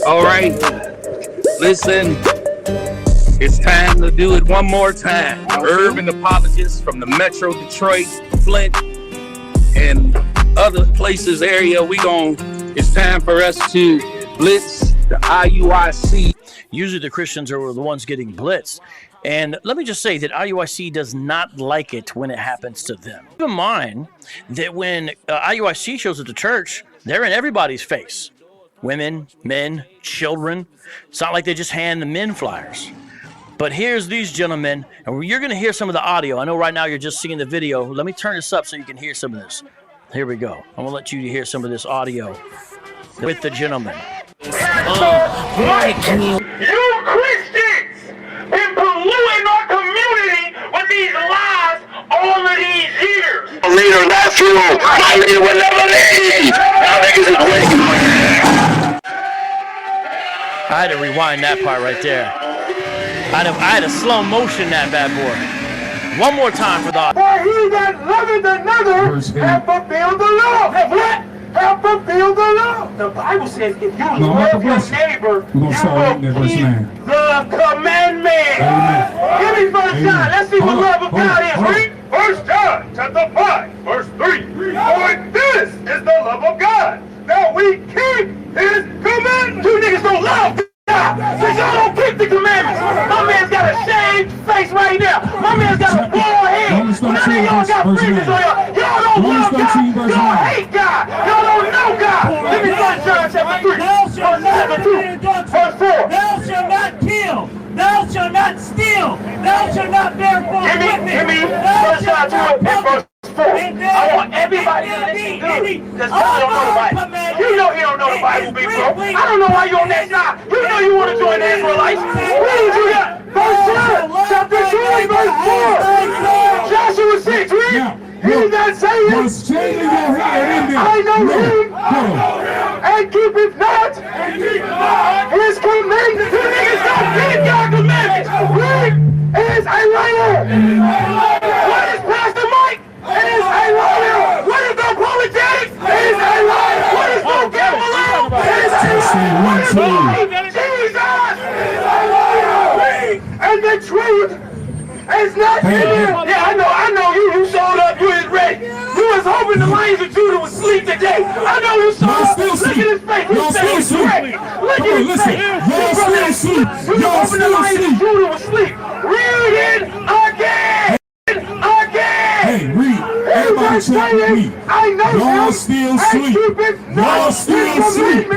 All right, listen, it's time to do it one more time. Urban apologists from the Metro Detroit, Flint, and other places area. It's time for us to blitz the IUIC. Usually the Christians are the ones getting blitzed. And let me just say that IUIC does not like it when it happens to them. Keep in mind that when IUIC shows at the church, they're in everybody's face. Women, men, children. It's not like they just hand the men flyers. But here's these gentlemen, and you're going to hear some of the audio. I know right now you're just seeing the video. Let me turn this up so you can hear some of this. Here we go. I'm going to let you hear some of this audio with the gentleman. You Christians been polluting our community with these lies all of these years. Leader left you. My leader will never leave. Y'all niggas is waiting. I had to rewind that part right there. I had to slow motion that bad boy. One more time for the. For he that loveth another hath fulfilled the law. What? Have fulfilled the law. The Bible says if you love your neighbor, you will keep the commandment. Give me 1 John. Let's see what love of God is. Read 1 John chapter 5, verse 3. For this is the love of God, that we keep his commandments. You niggas don't love God. Because y'all don't keep the commandments. My man's got a shaved face right now. My man's got a bald head. None of y'all got fringes on y'all. Y'all don't love God. Y'all hate God. Y'all don't know God. Give me 1 John chapter 3, verse 2, verse 4. Thou shalt not kill. Thou shalt not steal. Thou shalt not bear false witness. Give me 1 John 2, verse 4. I want everybody to listen good. Because God don't know the Bible. You know he don't know the Bible, big bro. I don't know why you on that side. You know you want to join the Israelites. Read you that. Verse 1, chapter 3, verse 4. Joshua 6, read. He that saith, I know him, and keepeth not his commandments. You niggas don't keep God's commandments. Read, is a liar. What is Pastor Mike? Is a liar. What is apologetics? Is a liar. What is vocabulary? Is a liar. What is Jesus? Is a liar. And the truth is not in there. Yeah, I know you showed up, you was ready. You was hoping the Lions of Judah would sleep today. I know you showed up. Look at his face. He said he's ready. Look at his face. You was hoping the Lions of Judah would sleep. Read it again. Hey, read. Everybody check read. Y'all still sleep. Y'all still sleep.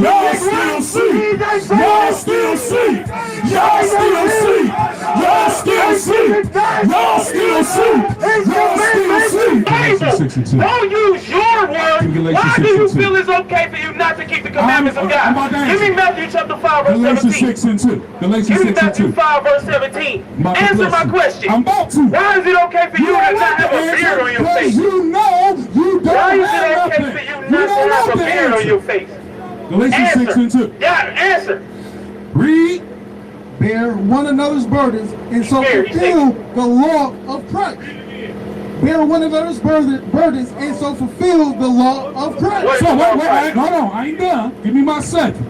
Y'all still sleep. Y'all still sleep. Y'all still sleep. Y'all still sleep. Y'all still sleep. Y'all still sleep. Don't use your word. Why do you feel it's okay for you not to keep the commandments of God? Give me Matthew chapter 5, verse 17. Galatians 6 and 2. Give me Matthew 5, verse 17. Answer my question. I'm about to. Why is it okay for you to not have a beard on your face? You know you don't Why is have it okay for you not to have a beard on your face? Galatians 6 and 2. Yeah, answer. Read. Bear one another's burdens and so fulfill the law of Christ. Bear one another's burdens and so fulfill the law of Christ. So wait, hold on, I ain't done. Give me my second.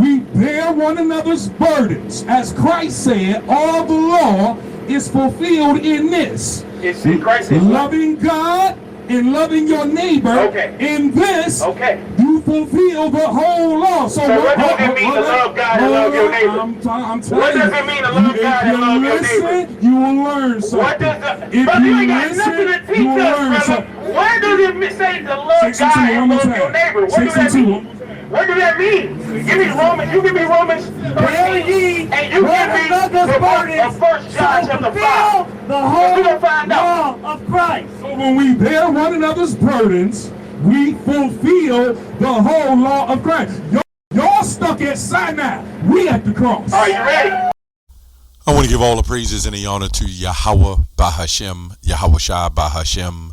We bear one another's burdens. As Christ said, all the law is fulfilled in this. It's in Christ. Loving God and loving your neighbor. Okay. In this, okay, you fulfill the whole law. So what does it mean to love God and love your neighbor? I'm telling what does it mean to love God and love your neighbor? You will learn something. What does the, brother, you ain't got nothing to teach us, brother. Where does it say to love God and love your neighbor? What does that mean? What does that mean? Give me Romans. You give me Romans 13, and you give me the 1 John chapter 5. The whole law of Christ. So when we bear one another's burdens, we fulfill the whole law of Christ. Y'all stuck at Sinai. We at the cross. Are you ready? I want to give all the praises and the honor to Yahweh Bahashem, Yahweh Shah Bahashem,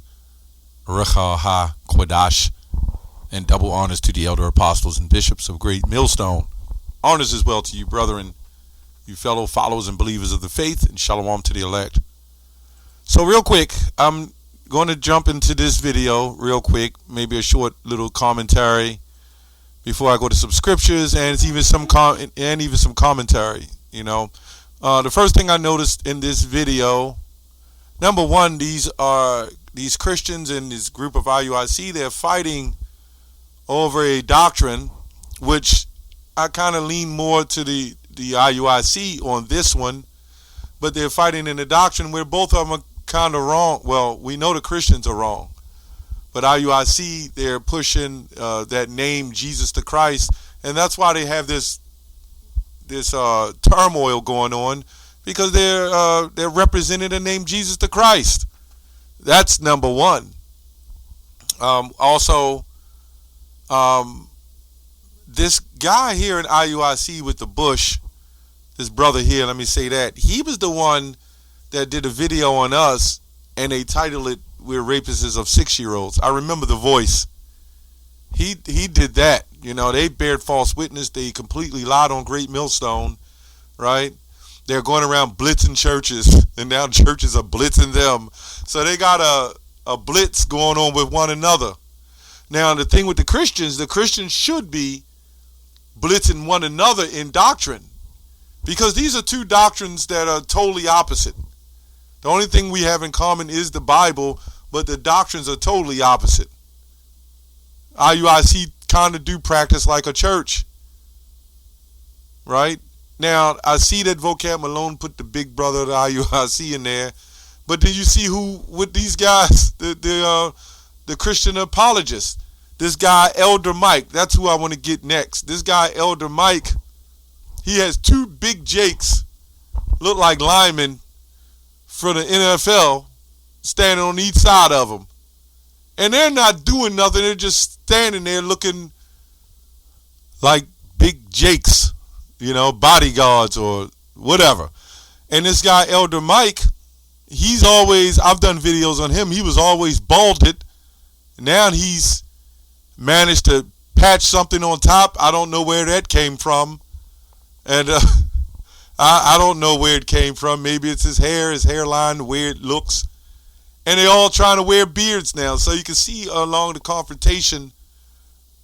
Recha Ha Kodash, and double honors to the elder apostles and bishops of Great Millstone. Honors as well to you, brethren, you fellow followers and believers of the faith, and shalom to the elect. So real quick, I'm going to jump into this video real quick, maybe a short little commentary, before I go to some scriptures and even some commentary. You know, the first thing I noticed in this video, number one, these Christians in this group of IUIC, they're fighting over a doctrine, which I kind of lean more to the IUIC on this one, but they're fighting in a doctrine where both of them are kind of wrong. Well, we know the Christians are wrong, but IUIC, they're pushing that name Jesus the Christ, and that's why they have this turmoil going on, because they're representing the name Jesus the Christ. That's number one. Also, this guy here in IUIC with the bush, this brother here, let me say that, he was the one that did a video on us, and they titled it, "We're Rapists of 6-year-olds." I remember the voice. He did that. You know, they bared false witness. They completely lied on Great Millstone, right? They're going around blitzing churches, and now churches are blitzing them. So they got a blitz going on with one another. Now, the thing with the Christians should be blitzing one another in doctrine, because these are two doctrines that are totally opposite. The only thing we have in common is the Bible, but the doctrines are totally opposite. IUIC kind of do practice like a church, right? Now, I see that Vocab Malone put the big brother of the IUIC in there, but did you see who with these guys, the Christian apologists? This guy, Elder Mike, that's who I want to get next. This guy, Elder Mike, he has two big jakes, look like linemen for the NFL, standing on each side of him. And they're not doing nothing. They're just standing there looking like big jakes, you know, bodyguards or whatever. And this guy, Elder Mike, he's always, I've done videos on him. He was always balded. Now he's managed to patch something on top. I don't know where that came from. And I don't know where it came from. Maybe it's his hair, his hairline, the way it looks. And they're all trying to wear beards now. So you can see along the confrontation,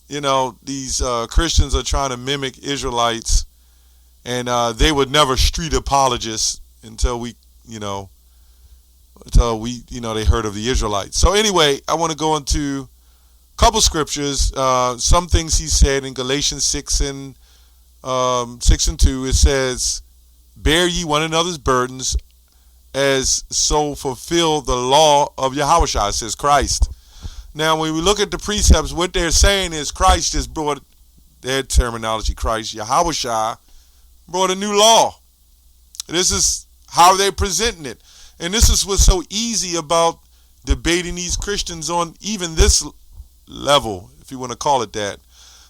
you know, these Christians are trying to mimic Israelites. And they were never street apologists until they heard of the Israelites. So anyway, I want to go into a couple scriptures. Some things he said in Galatians 6 and 2. It says, "Bear ye one another's burdens, as so fulfill the law of Yahushua," says Christ. Now, when we look at the precepts, what they're saying is Christ just brought, their terminology, Christ, Yahushua, brought a new law. This is how they're presenting it. And this is what's so easy about debating these Christians on even this level, if you want to call it that.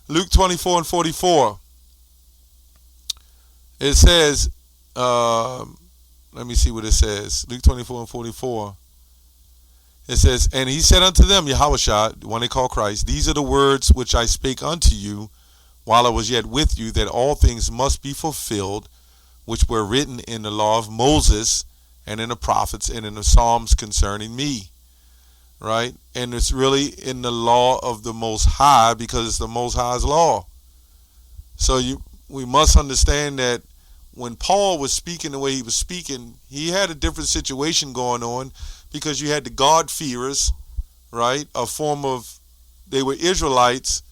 Luke 24 and 44. It says, let me see what it says. Luke 24 and 44. It says, "And he said unto them," Yahushua, the one they call Christ, "These are the words which I spake unto you while I was yet with you, that all things must be fulfilled, which were written in the law of Moses and in the prophets and in the Psalms concerning me." Right? And it's really in the law of the Most High, because it's the Most High's law. So we must understand that when Paul was speaking the way he was speaking, he had a different situation going on, because you had the God-fearers, right? They were Israelites,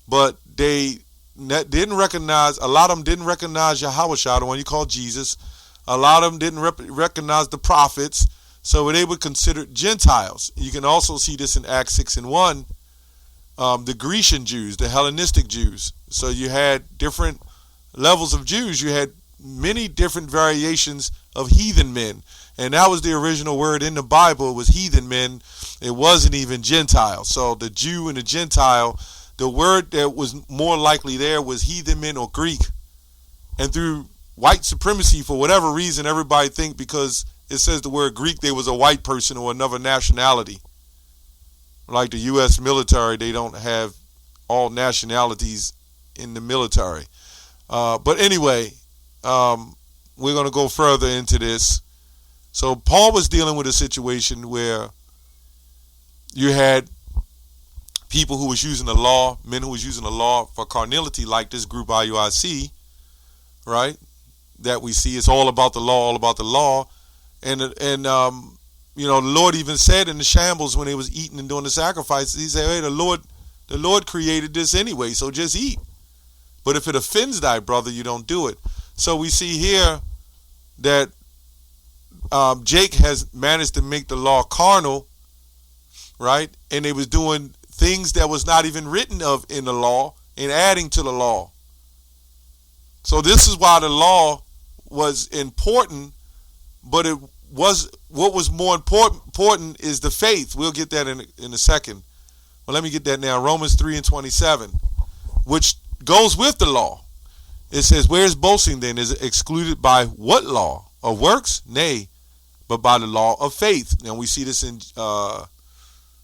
but they didn't recognize, a lot of them didn't recognize Yahushua, the one you call Jesus. A lot of them didn't recognize the prophets, so they were considered Gentiles. You can also see this in Acts 6 and 1, the Grecian Jews, the Hellenistic Jews. So you had different levels of Jews. You had many different variations of heathen men, and that was the original word in the Bible, was heathen men. It wasn't even Gentile. So the Jew and the Gentile, the word that was more likely there was heathen men or Greek. And through white supremacy, for whatever reason, everybody think because it says the word Greek, there was a white person or another nationality. Like the U.S. military, they don't have all nationalities in the military. But anyway, we're going to go further into this. So Paul was dealing with a situation where you had people who was using the law, men who was using the law for carnality, like this group IUIC, right? That we see, it's all about the law, all about the law. And you know, the Lord even said in the shambles when they was eating and doing the sacrifices, he said, hey, the Lord created this anyway, so just eat. But if it offends thy brother, you don't do it. So we see here that Jake has managed to make the law carnal, right? And they was doing things that was not even written of in the law and adding to the law. So this is why the law was important, but it was, what was more important is the faith. We'll get that in a second. Well, let me get that now. Romans 3:27, which goes with the law. It says, where is boasting then? Is it excluded by what law? Of works? Nay, but by the law of faith. Now we see this in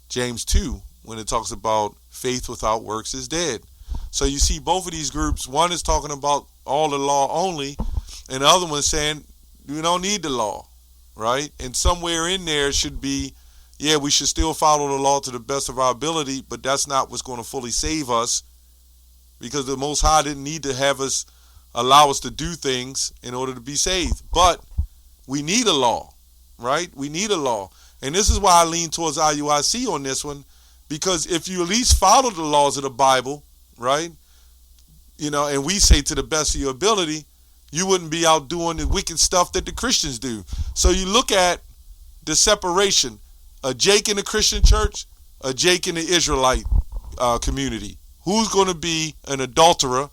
James 2, when it talks about faith without works is dead. So you see both of these groups. One is talking about all the law only, and the other one saying we don't need the law, right? And somewhere in there should be, yeah, we should still follow the law to the best of our ability, but that's not what's going to fully save us, because the Most High didn't need to have us, allow us to do things in order to be saved. But we need a law, right? We need a law. And this is why I lean towards IUIC on this one, because if you at least follow the laws of the Bible, right, you know, and we say to the best of your ability, you wouldn't be out doing the wicked stuff that the Christians do. So you look at the separation, a Jake in the Christian church, a Jake in the Israelite community. Who's going to be an adulterer?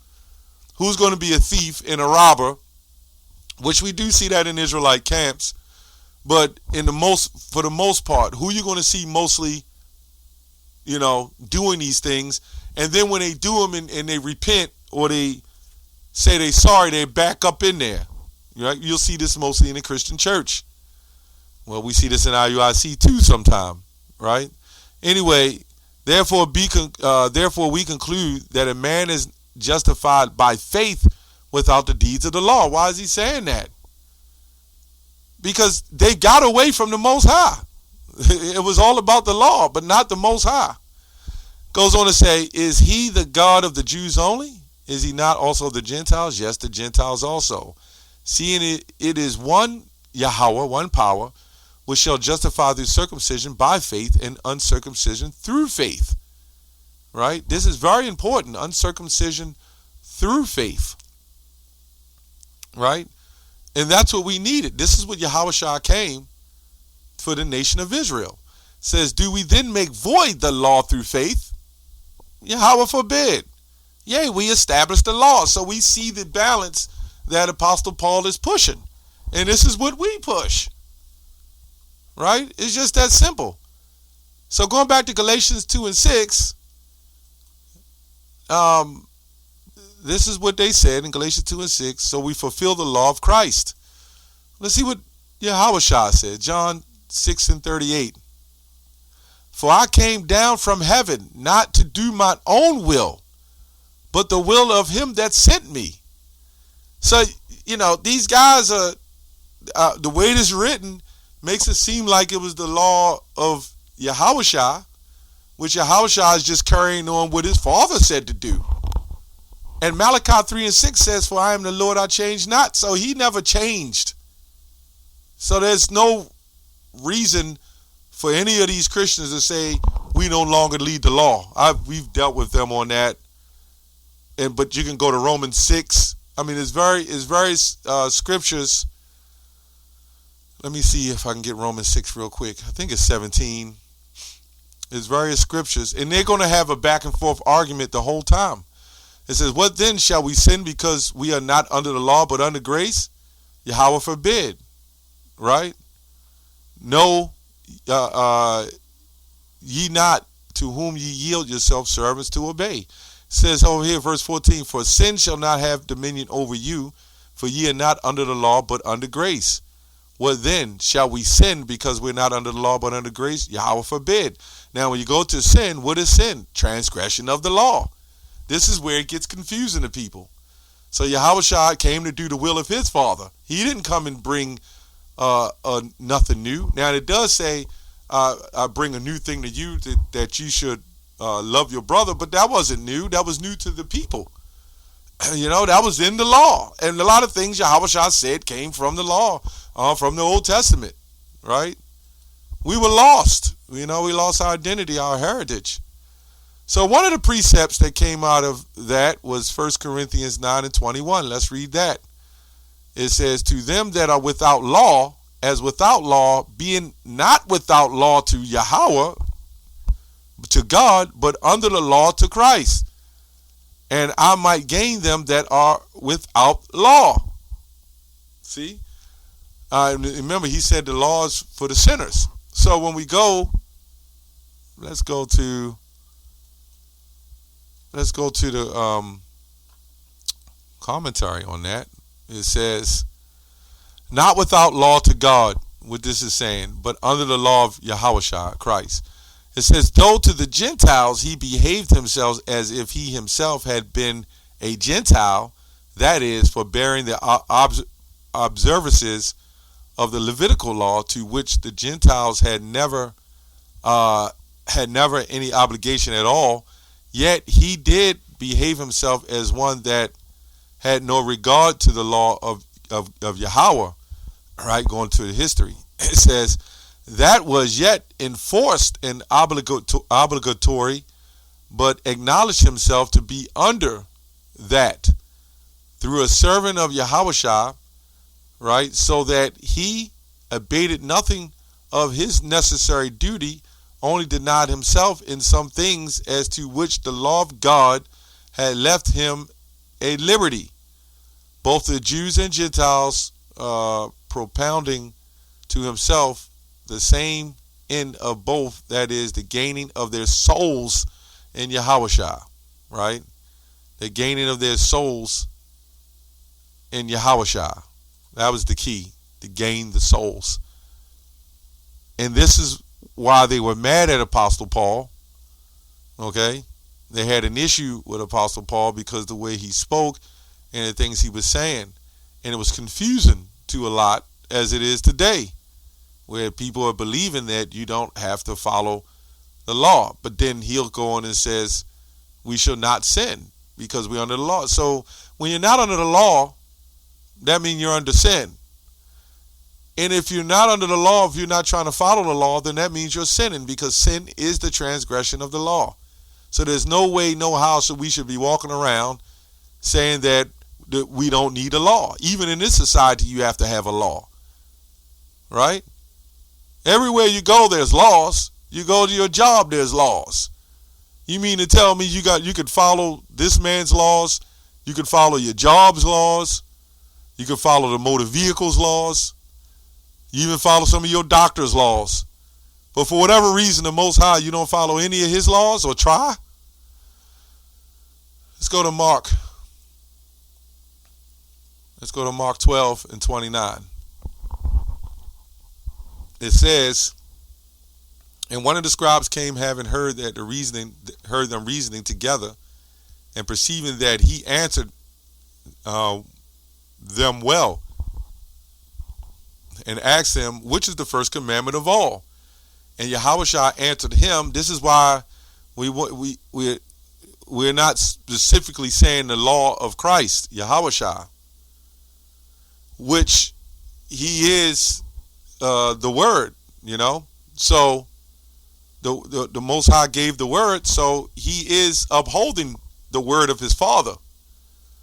Who's going to be a thief and a robber? Which we do see that in Israelite camps. But for the most part, who you going to see mostly, you know, doing these things? And then when they do them and they repent, or they say they're sorry, they back up in there. Right? You'll see this mostly in the Christian church. Well, we see this in IUIC too sometime, right? Anyway, therefore we conclude that a man is justified by faith without the deeds of the law. Why is he saying that? Because they got away from the Most High. It was all about the law, but not the Most High. Goes on to say, is he the God of the Jews only? Is he not also the Gentiles? Yes, the Gentiles also. Seeing it is one Yahweh, one power, which shall justify through circumcision by faith, and uncircumcision through faith. Right? This is very important. Uncircumcision through faith. Right? And that's what we needed. This is what Yahushua came for the nation of Israel. It says, do we then make void the law through faith? Yahweh forbid. Yea, we establish the law. So we see the balance that Apostle Paul is pushing. And this is what we push. Right? It's just that simple. So going back to Galatians 2 and 6, this is what they said in Galatians 2 and 6. So we fulfill the law of Christ. Let's see what Yahushua said. John 6 and 38. For I came down from heaven not to do my own will, but the will of him that sent me. So, you know, these guys are, the way it is written makes it seem like it was the law of Yahushua, which Yahushua is just carrying on what his father said to do. And Malachi 3 and 6 says, for I am the Lord, I change not. So he never changed. So there's no reason for any of these Christians to say we no longer lead the law. We've dealt with them on that. But you can go to Romans 6. I mean, it's various scriptures. Let me see if I can get Romans 6 real quick. I think it's 17. There's various scriptures, and they're going to have a back and forth argument the whole time. It says, what then shall we sin because we are not under the law but under grace? Yahweh forbid. Right? No, ye not to whom ye yield yourselves servants to obey. It says over here, verse 14, for sin shall not have dominion over you, for ye are not under the law but under grace. What then? Shall we sin because we're not under the law but under grace? Yahweh forbid. Now when you go to sin, what is sin? Transgression of the law. This is where it gets confusing to people. So Yahushua came to do the will of his father. He didn't come and bring nothing new. Now it does say, I bring a new thing to you, that you should love your brother, but that wasn't new. That was new to the people. You know, that was in the law. And a lot of things Yahushua said came from the law, from the Old Testament, right? We were lost. You know, we lost our identity, our heritage. So one of the precepts that came out of that was 1 Corinthians 9:21. Let's read that. It says, to them that are without law, as without law, being not without law to Yahweh, to God, but under the law to Christ, and I might gain them that are without law. See? Remember, he said the law is for the sinners. So when we go, let's go to the commentary on that. It says, not without law to God, what this is saying, but under the law of Yahushua, Christ. It says, though to the Gentiles he behaved himself as if he himself had been a Gentile, that is, forbearing the observances of the Levitical law, to which the Gentiles had never any obligation at all, yet he did behave himself as one that had no regard to the law of Yahweh, right? Going to the history. It says, that was yet enforced and obligatory, but acknowledged himself to be under that through a servant of Yahushua, right? So that he abated nothing of his necessary duty, only denied himself in some things as to which the law of God had left him a liberty, both the Jews and Gentiles propounding to himself the same end of both, that is, the gaining of their souls in Yahushua, right? The gaining of their souls in Yahushua. That was the key, to gain the souls. And this is why they were mad at Apostle Paul, okay? They had an issue with Apostle Paul because the way he spoke and the things he was saying. And it was confusing to a lot, as it is today, where people are believing that you don't have to follow the law. But then he'll go on and says, we shall not sin because we're under the law. So when you're not under the law, that means you're under sin. And if you're not under the law, if you're not trying to follow the law, then that means you're sinning, because sin is the transgression of the law. So there's no way, no how we should be walking around saying that we don't need a law. Even in this society, you have to have a law, right? Everywhere you go, there's laws. You go to your job, there's laws. You mean to tell me you could follow this man's laws? You could follow your job's laws. You could follow the motor vehicles laws. You even follow some of your doctor's laws. But for whatever reason, the Most High, you don't follow any of his laws or try? Let's go to Mark. Let's go to Mark 12:29. It says, and one of the scribes came, having heard them reasoning together, and perceiving that he answered them well, and asked him, which is the first commandment of all? And Yahushua answered him. This is why we're not specifically saying the law of Christ, Yahushua, which he is the word, you know. So the Most High gave the word, so he is upholding the word of his Father.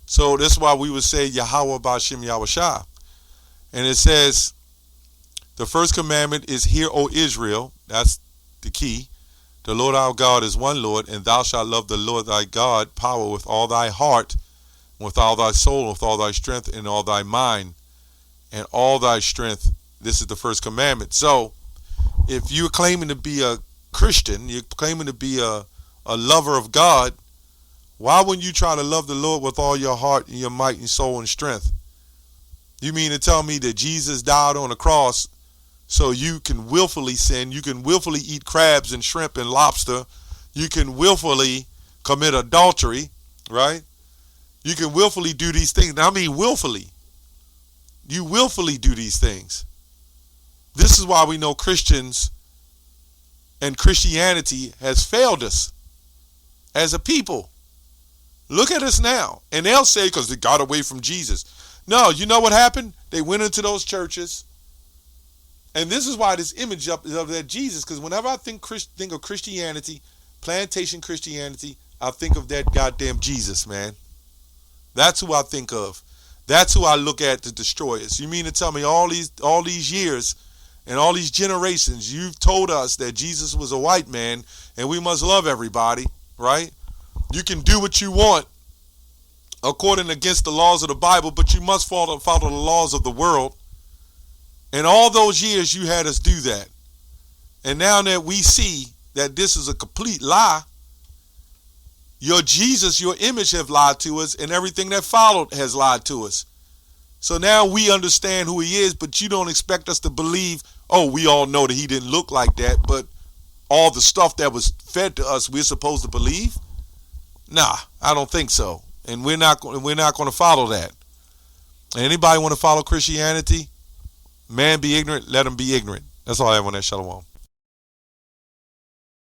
So that's why we would say Yahweh B'Shem Yahushua. And it says, the first commandment is, hear, O Israel. That's the key. The Lord our God is one Lord, and thou shalt love the Lord thy God, power with all thy heart, with all thy soul, with all thy strength, and all thy mind, and all thy strength. This is the first commandment. So if you're claiming to be a Christian, you're claiming to be a lover of God, why wouldn't you try to love the Lord with all your heart and your might and soul and strength? You mean to tell me that Jesus died on the cross so you can willfully sin, you can willfully eat crabs and shrimp and lobster, you can willfully commit adultery, right? You can willfully do these things. Now, I mean willfully. You willfully do these things. This is why we know Christians and Christianity has failed us as a people. Look at us now. And they'll say, because they got away from Jesus. No, you know what happened? They went into those churches. And this is why this image of that Jesus, because whenever I think of Christianity, plantation Christianity, I think of that goddamn Jesus, man. That's who I think of. That's who I look at to destroy us. You mean to tell me all these years and all these generations, you've told us that Jesus was a white man and we must love everybody, right? You can do what you want according against the laws of the Bible, but you must follow the laws of the world. And all those years you had us do that. And now that we see that this is a complete lie, your Jesus, your image have lied to us, and everything that followed has lied to us. So now we understand who he is, but you don't expect us to believe, oh, we all know that he didn't look like that, but all the stuff that was fed to us we're supposed to believe? Nah, I don't think so. And we're not going to follow that. Anybody want to follow Christianity? Man be ignorant, let him be ignorant. That's all I have on that. Shalom.